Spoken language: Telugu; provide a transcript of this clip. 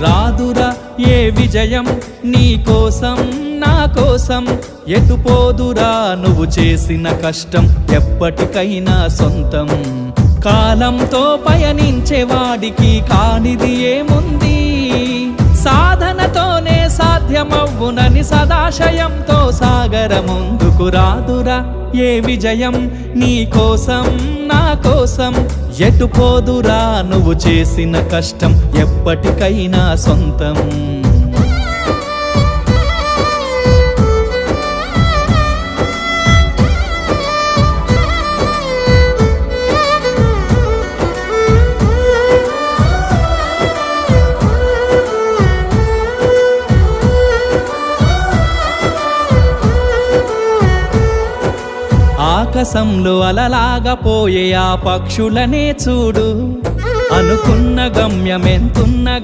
రాదురా ఏ విజయం నీ కోసం నా కోసం, ఎటుపోదురా నువ్వు చేసిన కష్టం ఎప్పటికైనా సొంతం. కాలంతో పయనించే వాడికి కానిది ఏముంది, సాధనతోనే సాధ్యమవ్వునని సదాశయంతో సాగర ముందుకు. రాదురా ఏ విజయం నీ కోసం నా కోసం, ఎటుపోదురా నువ్వు చేసిన కష్టం ఎప్పటికైనా సొంతం. ఆకాశంలో అలలాగా పోయే ఆ పక్షులనే చూడు, అనుకున్న గమ్యమెంతున్న